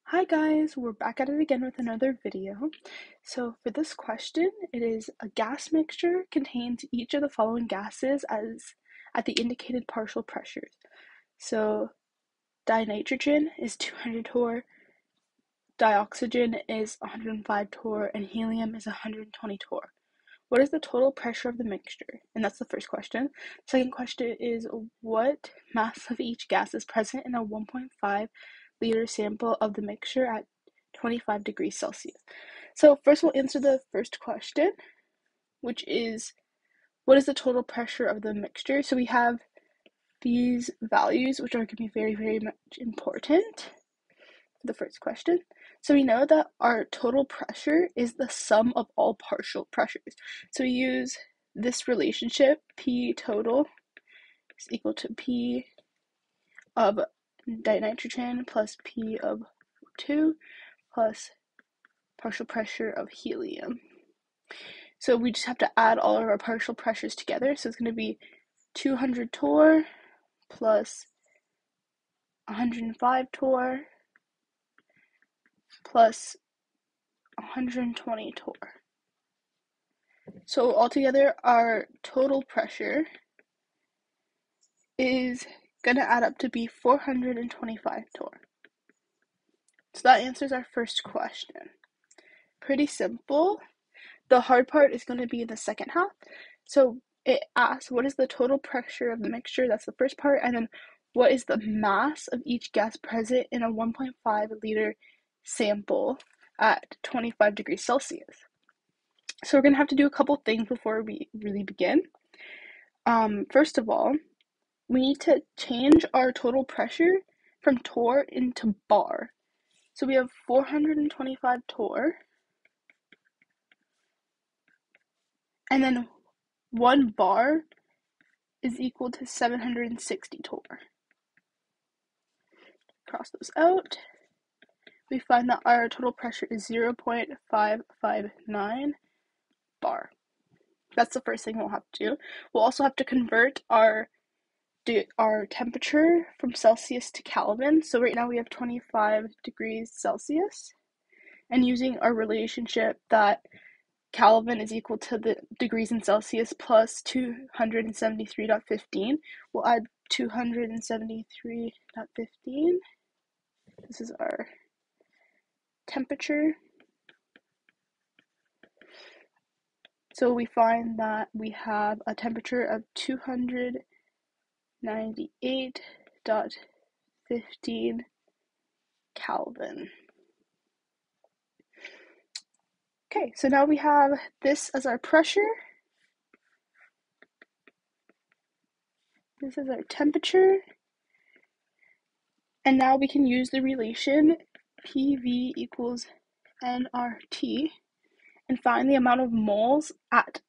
Hi guys, we're back at it again with another video. So for this question, it is a gas mixture contains each of the following gases as at the indicated partial pressures. So dinitrogen is 200 torr, dioxygen is 105 torr, and helium is 120 torr. What is the total pressure of the mixture? And that's the first question. Second question is what mass of each gas is present in a 1.5 liter sample of the mixture at 25 degrees Celsius? So first we'll answer the first question, which is what is the total pressure of the mixture? So we have these values, which are going to be very, very much important for the first question. So we know that our total pressure is the sum of all partial pressures. So we use this relationship, P total is equal to P of dinitrogen plus P of 2 plus partial pressure of helium. So we just have to add all of our partial pressures together. So it's going to be 200 torr plus 105 torr plus 120 torr. So altogether, our total pressure is going to add up to be 425 torr. So that answers our first question. Pretty simple. The hard part is going to be in the second half. So it asks, what is the total pressure of the mixture? That's the first part. And then what is the mass of each gas present in a 1.5 liter sample at 25 degrees Celsius? So we're going to have to do a couple things before we really begin. First of all, we need to change our total pressure from torr into bar. So we have 425 torr, and then 1 bar is equal to 760 torr. Cross those out. We find that our total pressure is 0.559 bar. That's the first thing we'll have to do. We'll also have to convert our temperature from Celsius to Kelvin. So right now we have 25 degrees Celsius. And using our relationship that Kelvin is equal to the degrees in Celsius plus 273.15, we'll add 273.15. This is our temperature. So we find that we have a temperature of 298.15 Kelvin. Okay, so now we have this as our pressure. This is our temperature. And now we can use the relation PV equals nRT and find the amount of moles at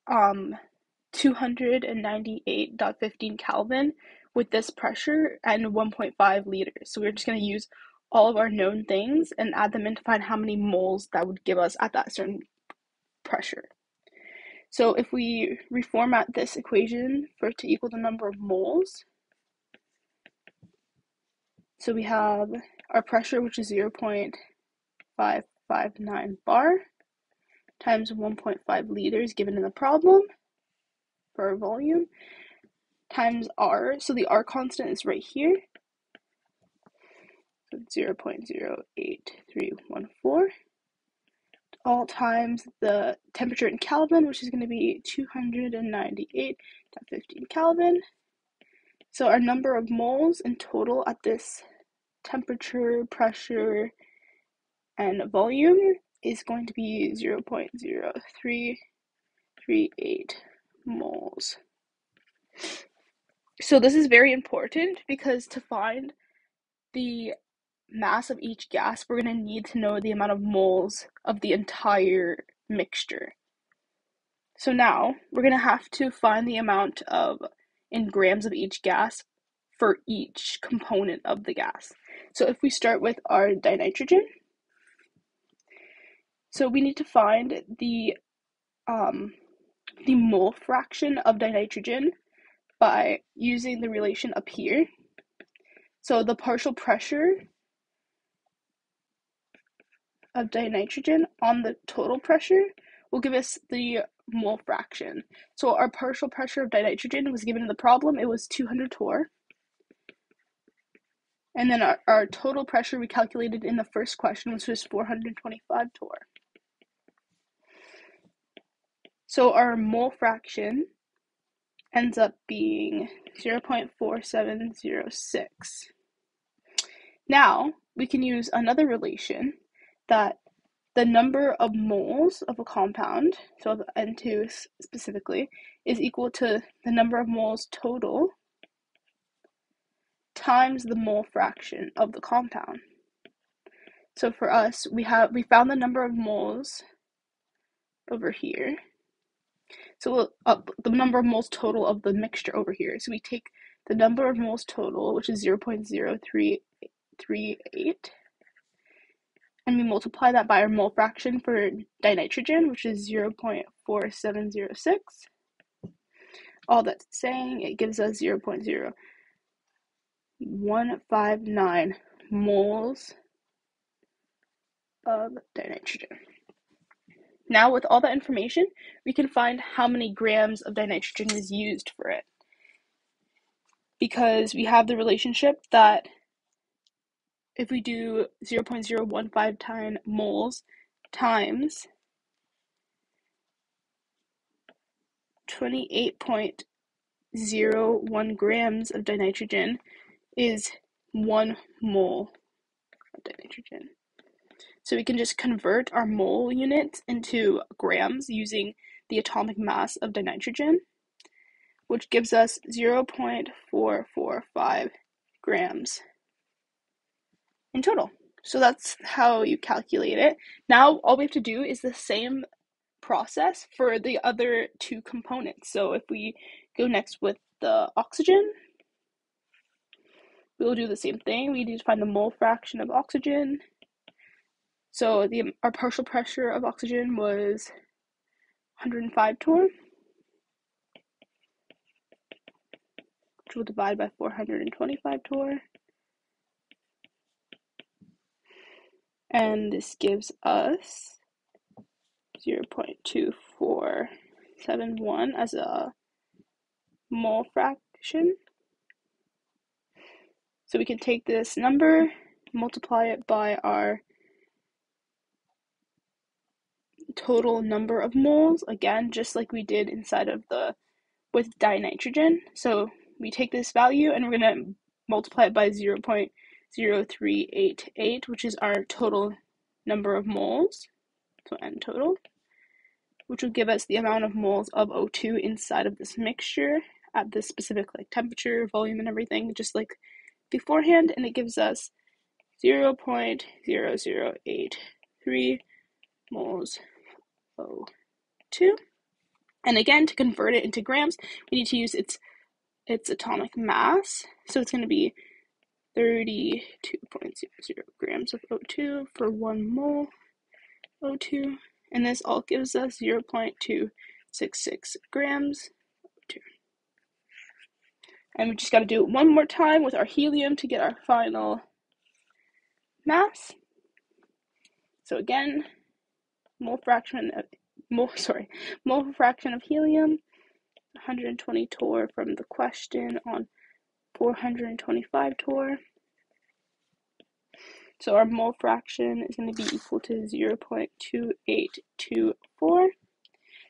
298.15 Kelvin with this pressure and 1.5 liters. So we're just going to use all of our known things and add them in to find how many moles that would give us at that certain pressure. So if we reformat this equation for it to equal the number of moles, so we have our pressure, which is 0.559 bar, times 1.5 liters given in the problem for our volume, times R. So the R constant is right here. So 0.08314. All times the temperature in Kelvin, which is going to be 298.15 Kelvin. So our number of moles in total at this temperature, pressure, and volume is going to be 0.0338 moles. So this is very important because to find the mass of each gas, we're going to need to know the amount of moles of the entire mixture. So now we're going to have to find the amount of in grams of each gas for each component of the gas. So if we start with our dinitrogen, so we need to find the mole fraction of dinitrogen by using the relation up here. So the partial pressure of dinitrogen on the total pressure will give us the mole fraction. So our partial pressure of dinitrogen was given in the problem. It was 200 torr. And then our total pressure we calculated in the first question, which was 425 torr. So our mole fraction ends up being 0.4706. Now, we can use another relation that the number of moles of a compound, so of N2 specifically, is equal to the number of moles total times the mole fraction of the compound. So for us, we found the number of moles over here. So the number of moles total of the mixture over here. So we take the number of moles total, which is 0.0338, and we multiply that by our mole fraction for dinitrogen, which is 0.4706. All that's saying, it gives us 0.0159 moles of dinitrogen. Now, with all that information, we can find how many grams of dinitrogen is used for it. Because we have the relationship that if we do 0.015 moles times 28.01 grams of dinitrogen is 1 mole of dinitrogen. So we can just convert our mole units into grams using the atomic mass of dinitrogen, which gives us 0.445 grams in total. So that's how you calculate it. Now all we have to do is the same process for the other two components. So if we go next with the oxygen, we'll do the same thing. We need to find the mole fraction of oxygen. So our partial pressure of oxygen was 105 torr, which we'll divide by 425 torr. And this gives us 0.2471 as a mole fraction. So we can take this number, multiply it by our total number of moles, again, just like we did inside of with dinitrogen. So we take this value and we're going to multiply it by 0.0388, which is our total number of moles, so N total, which will give us the amount of moles of O2 inside of this mixture at this specific temperature, volume, and everything, just like beforehand, and it gives us 0.0083 moles O2. And again, to convert it into grams, we need to use its atomic mass. So it's going to be 32.00 grams of O2 for 1 mole O2. And this all gives us 0.266 grams O2. And we just got to do it one more time with our helium to get our final mass. So again, mole fraction of helium, 120 torr from the question on 425 torr. So our mole fraction is going to be equal to 0.2824.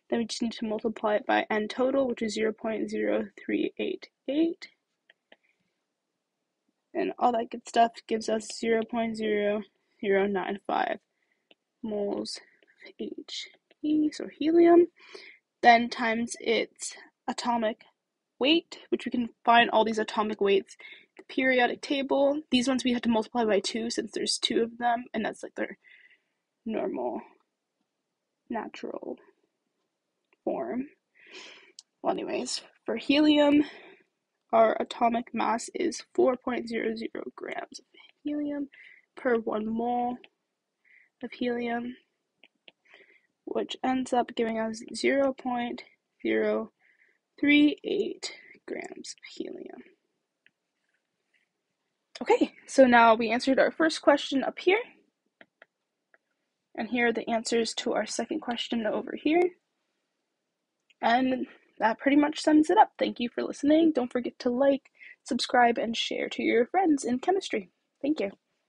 Then we just need to multiply it by N total, which is 0.0388. And all that good stuff gives us 0.0095 moles of He, so helium, then times its atomic weight, which we can find all these atomic weights in the periodic table. These ones we have to multiply by 2 since there's 2 of them, and that's like their normal, natural form. Well, anyways, for helium, our atomic mass is 4.00 grams of helium per 1 mole of helium, which ends up giving us 0.038 grams of helium. Okay, so now we answered our first question up here. And here are the answers to our second question over here. And that pretty much sums it up. Thank you for listening. Don't forget to like, subscribe, and share to your friends in chemistry. Thank you.